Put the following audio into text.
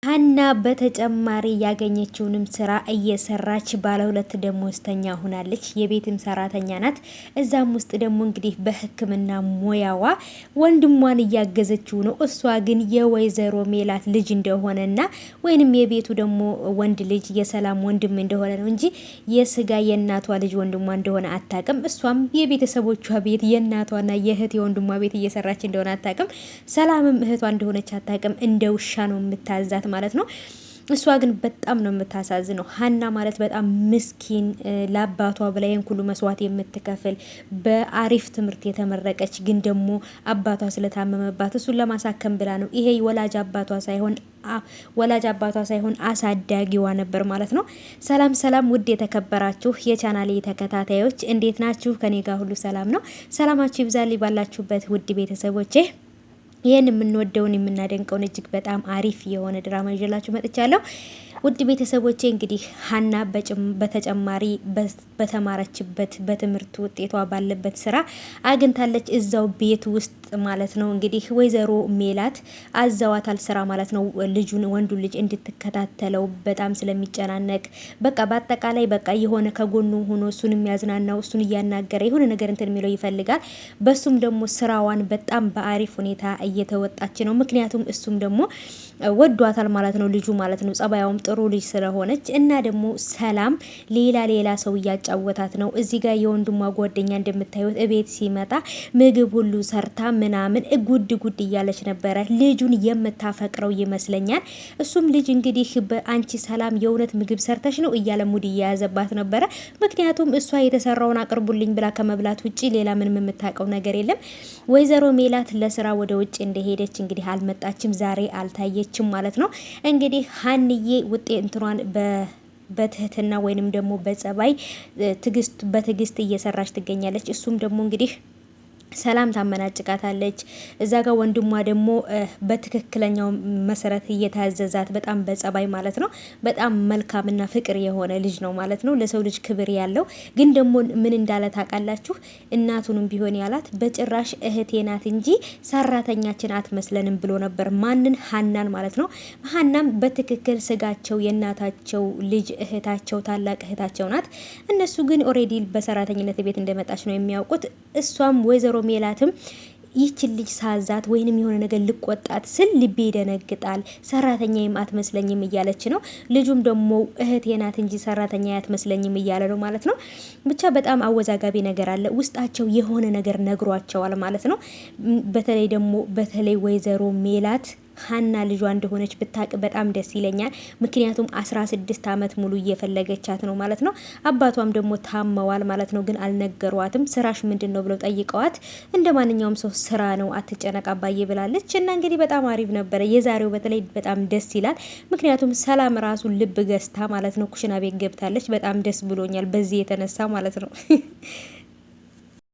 ሀና በተጨማሪ ያገኘችውንም ስራ እየሰራች ባለ ሁለት ደሞዝተኛ ሆናለች። የቤትም ሰራተኛ ናት። እዛም ውስጥ ደግሞ እንግዲህ በሕክምና ሙያዋ ወንድሟን እያገዘችው ነው። እሷ ግን የወይዘሮ ሜላት ልጅ እንደሆነና ወይንም የቤቱ ደግሞ ወንድ ልጅ የሰላም ወንድም እንደሆነ ነው እንጂ የስጋ የእናቷ ልጅ ወንድሟ እንደሆነ አታቅም። እሷም የቤተሰቦቿ ቤት የእናቷና የእህት የወንድሟ ቤት እየሰራች እንደሆነ አታቅም። ሰላምም እህቷ እንደሆነች አታቅም። እንደ ውሻ ነው የምታዛት ማለት ነው። እሷ ግን በጣም ነው የምታሳዝነው። ሀና ማለት በጣም ምስኪን፣ ለአባቷ በላይን ሁሉ መስዋዕት የምትከፍል በአሪፍ ትምህርት የተመረቀች ግን ደግሞ አባቷ ስለታመመባት እሱን ለማሳከም ብላ ነው። ይሄ ወላጅ አባቷ ሳይሆን አሳዳጊዋ ነበር ማለት ነው። ሰላም ሰላም፣ ውድ የተከበራችሁ የቻናሌ ተከታታዮች እንዴት ናችሁ? ከኔ ጋር ሁሉ ሰላም ነው። ሰላማችሁ ይብዛልኝ ባላችሁበት ውድ ቤተሰቦቼ። ይህን የምንወደውን የምናደንቀውን እጅግ በጣም አሪፍ የሆነ ድራማ ይዤላችሁ መጥቻለሁ። ውድ ቤተሰቦቼ እንግዲህ ሀና በተጨማሪ በተማረችበት በትምህርት ውጤቷ ባለበት ስራ አግኝታለች፣ እዛው ቤት ውስጥ ማለት ነው። እንግዲህ ወይዘሮ ሜላት አዘዋታል ስራ ማለት ነው። ልጁን ወንዱ ልጅ እንድትከታተለው በጣም ስለሚጨናነቅ በቃ በአጠቃላይ በቃ የሆነ ከጎኑ ሆኖ እሱን የሚያዝናናው እሱን እያናገረ የሆነ ነገር እንትን የሚለው ይፈልጋል። በሱም ደግሞ ስራዋን በጣም በአሪፍ ሁኔታ እየተወጣች ነው። ምክንያቱም እሱም ደግሞ ወዷታል ማለት ነው፣ ልጁ ማለት ነው። ጸባያውም ጥሩ ልጅ ስለሆነች እና ደግሞ ሰላም ሌላ ሰው እያጫወታት ነው። እዚህ ጋር የወንድሟ ጓደኛ እንደምታዩት እቤት ሲመጣ ምግብ ሁሉ ሰርታ ምናምን ጉድ እያለች ነበረ። ልጁን የምታፈቅረው ይመስለኛል። እሱም ልጅ እንግዲህ በአንቺ ሰላም የእውነት ምግብ ሰርተሽ ነው እያለ ሙድ እየያዘባት ነበረ። ምክንያቱም እሷ የተሰራውን አቅርቡልኝ ብላ ከመብላት ውጭ ሌላ ምንም የምታውቀው ነገር የለም። ወይዘሮ ሜላት ለስራ ወደ ውጭ እንደሄደች እንግዲህ አልመጣችም፣ ዛሬ አልታየችም ማለት ነው። እንግዲህ ሀንዬ ውጤ እንትኗን በትህትና ወይንም ደግሞ በጸባይ በትዕግስት እየሰራች ትገኛለች። እሱም ደግሞ እንግዲህ ሰላም ታመናጭቃታለች። እዛ ጋር ወንድሟ ደግሞ በትክክለኛው መሰረት እየታዘዛት በጣም በጸባይ ማለት ነው። በጣም መልካምና ፍቅር የሆነ ልጅ ነው ማለት ነው። ለሰው ልጅ ክብር ያለው ግን ደግሞ ምን እንዳለ ታውቃላችሁ? እናቱንም ቢሆን ያላት በጭራሽ እህቴ ናት እንጂ ሰራተኛችን አትመስለንም ብሎ ነበር። ማንን? ሀናን ማለት ነው። ሀናም በትክክል ስጋቸው የእናታቸው ልጅ እህታቸው ታላቅ እህታቸው ናት። እነሱ ግን ኦሬዲ በሰራተኝነት ቤት እንደመጣች ነው የሚያውቁት። እሷም ወይዘሮ ሜላትም ይችን ልጅ ሳዛት ወይንም የሆነ ነገር ልቆጣት ስል ልቤ ይደነግጣል፣ ሰራተኛዬም አትመስለኝም እያለች ነው። ልጁም ደግሞ እህቴ ናት እንጂ ሰራተኛ አትመስለኝም እያለ ነው ማለት ነው። ብቻ በጣም አወዛጋቢ ነገር አለ። ውስጣቸው የሆነ ነገር ነግሯቸዋል ማለት ነው። በተለይ ወይዘሮ ሜላት ሀና ልጇ እንደሆነች ብታቅ በጣም ደስ ይለኛል። ምክንያቱም 16 ዓመት ሙሉ እየፈለገቻት ነው ማለት ነው። አባቷም ደግሞ ታመዋል ማለት ነው። ግን አልነገሯትም። ስራሽ ምንድን ነው ብለው ጠይቀዋት እንደ ማንኛውም ሰው ስራ ነው አትጨነቅ አባዬ ብላለች። እና እንግዲህ በጣም አሪፍ ነበረ የዛሬው፣ በተለይ በጣም ደስ ይላል። ምክንያቱም ሰላም ራሱ ልብ ገዝታ ማለት ነው ኩሽና ቤት ገብታለች። በጣም ደስ ብሎኛል በዚህ የተነሳ ማለት ነው።